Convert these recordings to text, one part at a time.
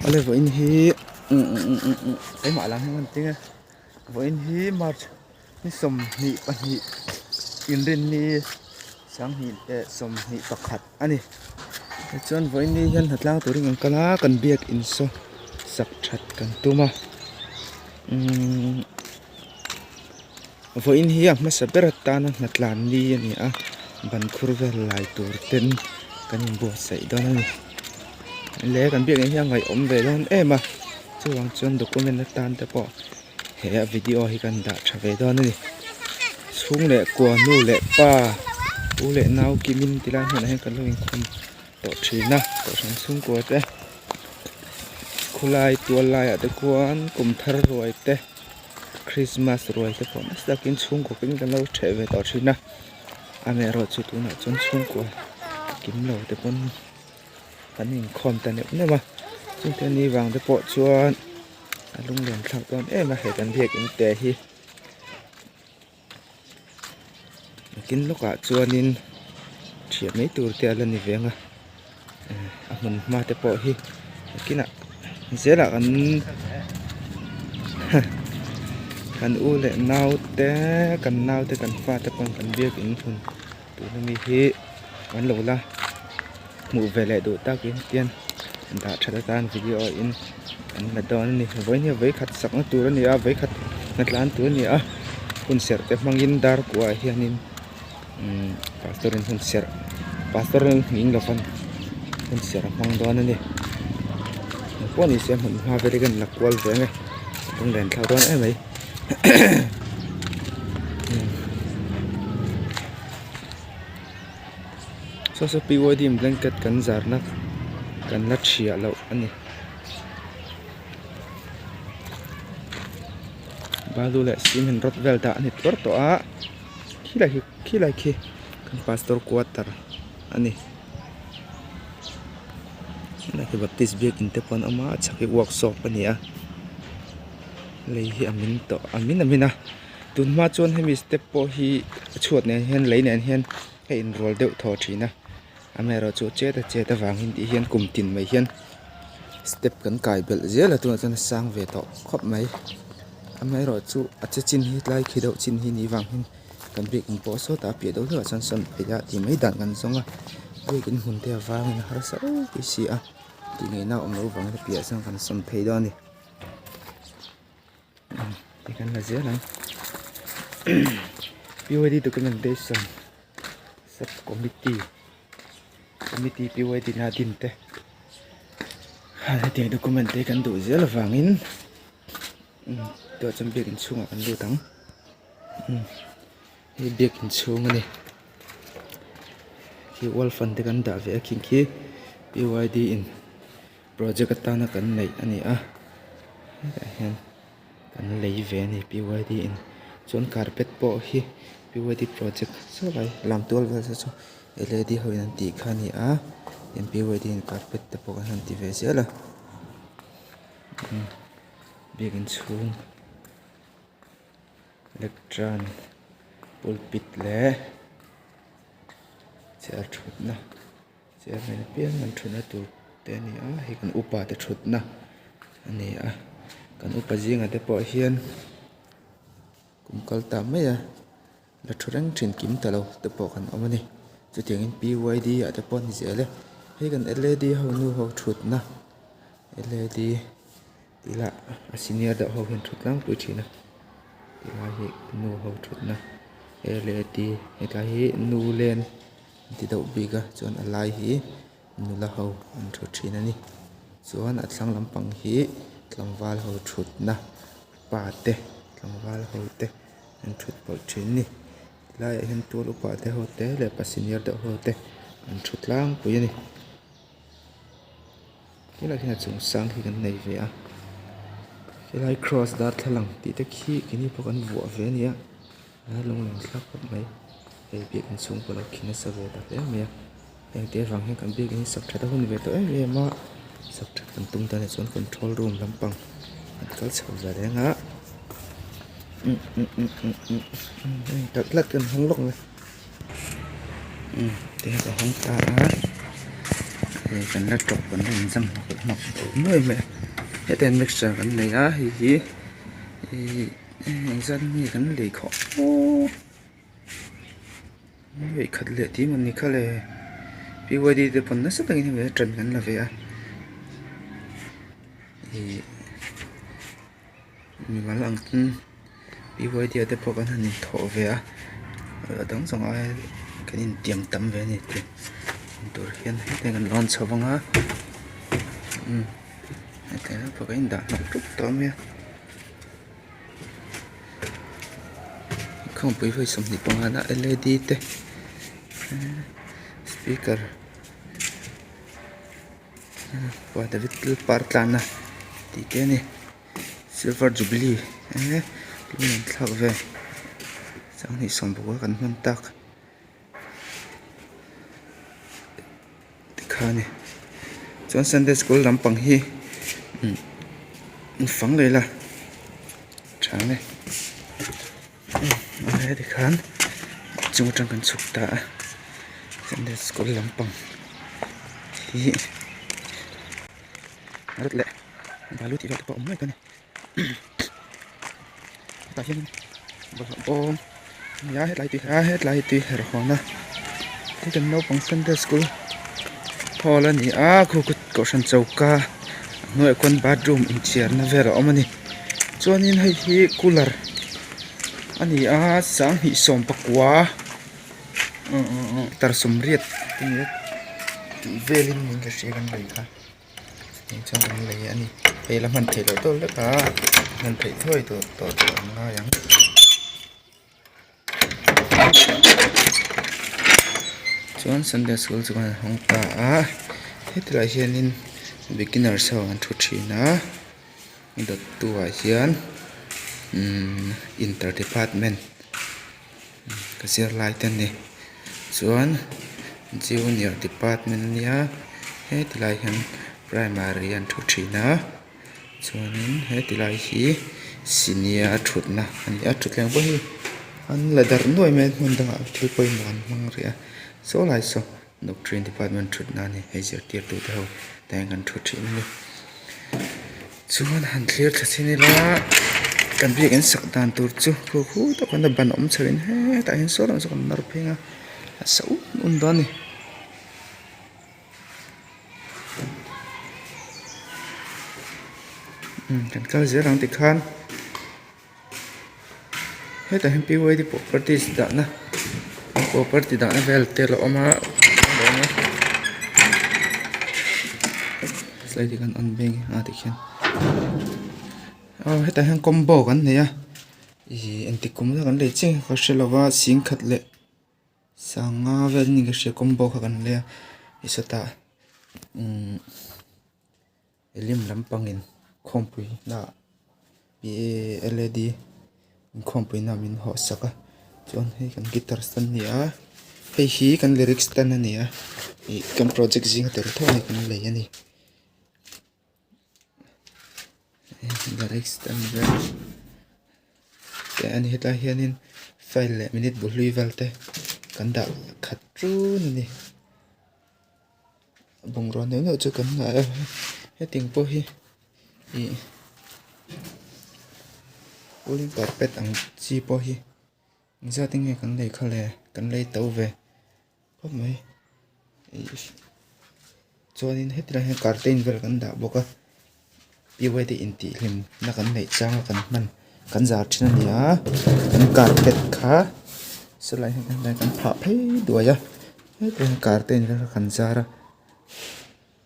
Ole vo in hi ai ma lang man tinga vo in hi mar ni som ni pa ni in rin ni sang hi som ni pakhat ani chuan vo in hi hian hatlang turing ang kala kan biak in so sak that kan tuma vo in hi a masa berat tan natlan ni ani a ban khurvel lai tur ten kan bo sai don ani le kan biak hi ngai om ve don ema chuang chuan document na tan te po he video hi kan da thave don ani chung le kwa nu le pa u le nau kimin tilan hna he kan loin khom to thina to sang chung ko te khulai tual lai ate kwan kum thar roi te Christmas roi te pon stakin chung ko kin kan lo theve to thina ame ro chu tu na chon chung ko kim lo te pon kanin khom ta ne ma chung te ni wang te po chuan alung lem thak ton ma he kan biak in te hi kin loka chuanin thia mai tur te ala ni venga a mun ma te po hi kina zela kan u le nau te kan fa te pon kan biak in hun tu na mi hi kan lo la mu vele do ta kin tian da thada tan video in an la don ni voi ni voi khat sak na tur ni a voi khat natlan tur ni a hun ser te mangin dar kwa hianin pastor in hun ser pastor ning lo fan hun ser mang don ni poni se mun ha vele gan la kwal ve nge tung len thau don mai so POD blanket kan zarna kan la thia lo ani balu le simen rot vel da ni tor to a khilai khi kan pastor quarter ani na ke baptist biak in te pon ama chaki workshop ani a lei hi amina tun ma chon hemi step po hi chuat ne hian lei ne hian he in rol deuh tho thina amero chu che ta wang hin ti hian kum tin mai hian step kan kai bel zela tu chan sang ve to khop mai amero chu acha chin hi lai khi deuh chin hi ni wang hin kan bek in po so ta pi deuh lo chan son phela ti mai dan kan zonga bek in hun te wang in har sa pi si a ti ngai na om lo wang ta pi sang kan son phei do ni ti kan la zela POD documentation sub committee POD na din te ha te document te kan du zel wangin to cham bek in chunga kan du tang he bek in chunga ni ki wall fan te kan da ve king ki POD in project atana kan nei ani a hen kan lei ve ni POD in chon carpet po hi POD project so lai lam tol va so LED hoin an ti khani a en POD in carpet te po kan ti ve zela begin chung electron pulpit le chair thutna chair men pian man thuna tu te ni a hi kan upa te thutna ani a kan upa jinga te po hian kumkal ta mai a la thurang thin kim talo te po kan omani chu tiang in PYD a te pon zele he kan LED ho nu ho thutna LED tila a senior da ho hin thutlang pu thina tila hi nu ho thutna LED eta hi nu len ti dau biga chuan alai hi nu la ho an thu thina ni chuan a thlang lampang hi tlangwal ho thutna pa te tlangwal ho te an thut pol thin ni lai hen tu lu pa te ho te le pa senior da ho te an thutlang pu ni kila kina chung sang hi kan nei ve a lai cross da thlang ti te khi kini pokan vu ve ni a long leng thlak khop mai e bi kan chung polo khina sa ve ta te me eng te rang he kan bi kan sak thata hun ve to e ma sak that kan tung ta ne chon control room lampang kal chau za re nga đặt lật gần hông lốc này thế là hông ta kan la trọc kan in zam mặc nuôi mẹ hết tên mixer kan này á hi dân ni kan lấy khó vậy khát lệ tí mình đi khát lệ BYD thì phần nó rất là như vậy trần kan là vậy à thì mình bảo là BYD ở đây có cái hình thọ về à ở đằng sau ai cái nhìn tiềm tắm về này thì tôi hiện hết tên kan lon sâu văng á thế là có cái đã nó trúc to mẹ không biết phải dùng gì bằng là LED thế speaker và David Partana thì cái này Silver Jubilee lúc mình thắc về sáng thì xong bộ cần phân tắc thì khá này chọn Sunday School làm bằng hi phẳng đây là sáng này đây thì khán chúng trong cần sụp ta Sunday School làm bằng hi rất lẹ balu thì phải bỏng mấy cái này tại hiện bom giá hết lại tùy rồi na cái cần nấu bằng Sunday Schoolพอแล้วนี่ครูก็ฉันเจ้าก้าหน่วยคนบาดรูมอินเชียร์นะเวลาเอามานี่ส่วนนี้ให้ฮีคูลเลอร์อันนี้สังหิสมปักวาตรสมเรียดที่นี่เวลินนี่ก็เชื่อกันเลยค่ะนี่จังกันเลยอันนี้เฮ้ยแล้วมันเทเราตัวเล็กมันเทถ้วยตัวง่ายยังส่วน Sunday School จะเป็นห้องตาให้ที่เราเห็นนี่ beginner สอนทุกทีนะมีตัวเขียนinter department ก็เสียลายเต็มนี่ส่วน junior department เนี่ยให้ที่เราเห็น primary อันทุกทีนะส่วนนี้ให้ที่เราเห็น senior ชุดนะอันนี้ชุดแรงบ่อยอันละดาร์หน่วยแม่มันต่างที่ไปมันมังเรียso lai so doctrine department thut na ni hejer tier tu tho tang kan thut thin ni chuan han clear thasini la kan bi kan sak dan tur chu khu to kan ban om charin he ta hin so ram so kan nar phenga so un dan ni kan kal je rang ti khan he ta hin pi wai di properties da na property da na vel te lo oma slide kan on beng ti khen heta han combo kan ne ya antikum da kan le ching ka shelawa sing khat le sanga vel ni ka she combo ka kan le isata elim lampangin khompui na LED khompui na min ho saka chon hei kan guitar stand ni hei hi kan lyrics stand ani kan project jing ter thoi kan le ani lyrics stand ve te ani heta hianin file le minute bu hlui velte kan da khat tru ni bongro ne no chu kan na he ting po hi pulling carpet ang chi po hi giờ tiếng nghe cần lấy khá lẹ cần lấy tàu về có mấy cho nên hết là hết carton về cần đã bốc á BYD in tỉ lim là cần lấy trang cần mình cần giả trên này cần carpet khá sau lại cần lấy cần phá phê đuổi á hết là carton về cần giả ra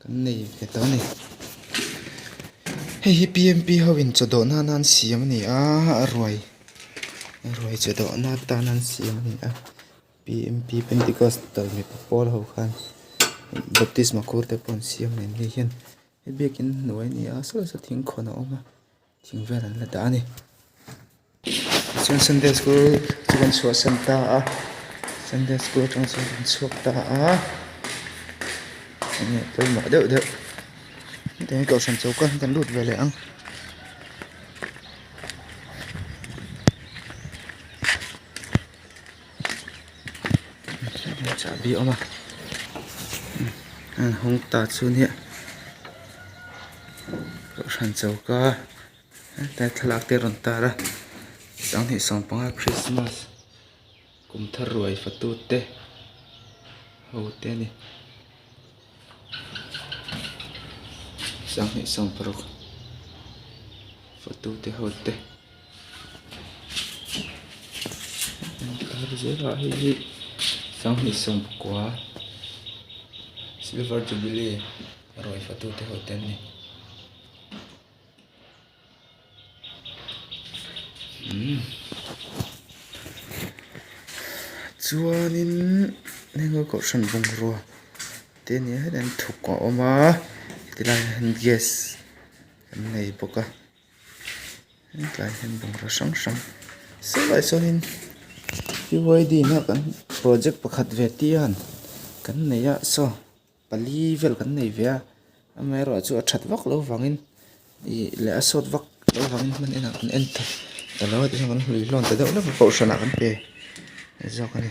cần lấy cái tao này hey PMP how in cho đó nan xiêm này rồi chế độ na ta nan xiêm này PMP Pentecostal mi Paul hậu khan baptism kur te pon xiêm này ni hian he bekin noi ni so thing khona oma thing veran la da ni Sunday School chuan so santa Sunday School trong so ta ni tôi mở đỡ thế cậu sản xuất cần lụt về lại ăn chả bị mà hong ta chu ni ro san chau ka ta thalak te ron ta ra sang ni sang panga Christmas kum thar ruai fatu te ho te ni sang ni sang parok fatu te ho te har je ra hi sang ni sang kwa silver jubilee roi fatu te ho te ni chuanin nengo ko san bung ro te ni han thuk ko oma tilai han yes kan nei boka tilai han bung ro sang sang so lai sonin BYD na kan project pakhat ve tian kan nei ya so pali vel kan nei ve amai ro chu thath vak lo wangin I le asot vak lo wangin man ena kan enta talo ti kan hlui lon ta do na ko sana kan pe zo kan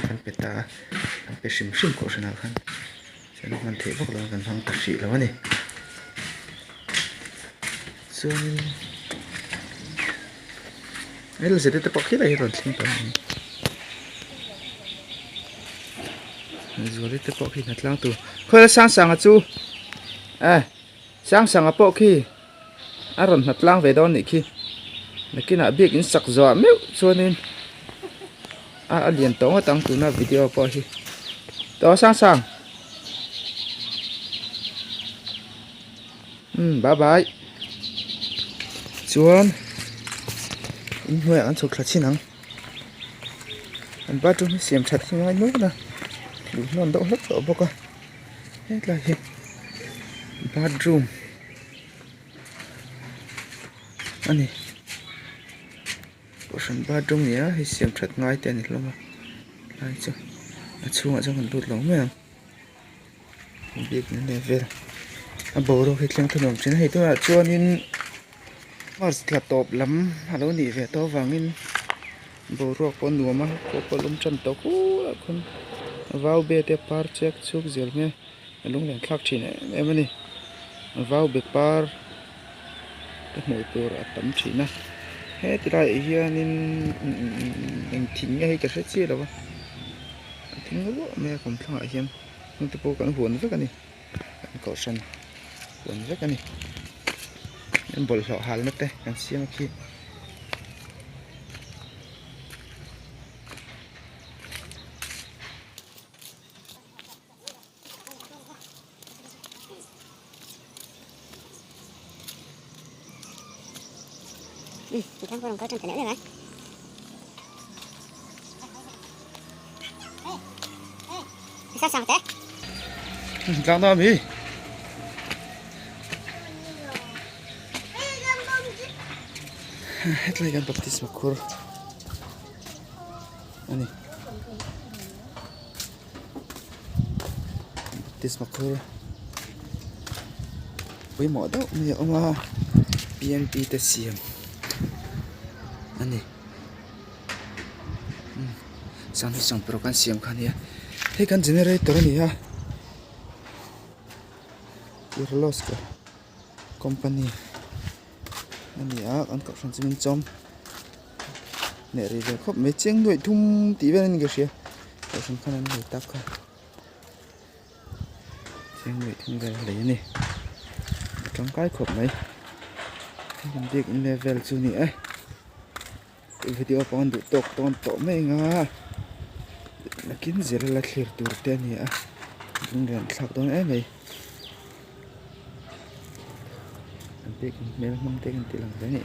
kan pe ta kan pe sim sim ko sana kan sana man the vak lo kan hang ta si lo ni so el se te pakhi la ron thing pa ni zori te pakhi na tlang tu khoi sang sang a chu sang sang a pakhi aron na tlang ve don ni khi nakina big in sak zo meu chuanin a lian to tang tu na video pa hi to sang sang bye bye chuan in hoi an chok thla chinang an bathroom siam that hi ngai no na lu non do hlak to boka he tla hi bathroom ani ocean bathroom ya hi siam that ngai te ni hloma lai chu a chunga chang an lut lo me big ne level a boro hi tlang thunom chin hei to chuanin mars la top lam halo ni ve to wangin boro ko nuama ko kolum chan to ku khun vau be te par check chuk zel me lung len thlak thin emani vau be par te moi tur atam thina he tira hianin eng thing nge ka se chi lawa thing lo me kom thang hian nung te po kan huan ve kani kan ko san huan ve kani en bol lo hal na te kan siam khi Mình tham quan có trong thể lẽ này sao sao thế lang na mi het lai kan baptisma khur ani baptisma khur với mỏ đó mi oma PNP te siam ani sang pro kan siam khan ya he kan generator ni ha Kirloskar company ani a kan ka san chimin chom ne ri ve khop me cheng noi thum ti ven ni ge sia ka san khan an hoi tak kha cheng noi thum ga le ni trong cái khop mai kan big in level chu ni video pon du tok ton to me nga lakin zer la thlir tur te ni dung ren thak don mai big mel mang te kan tilang te ni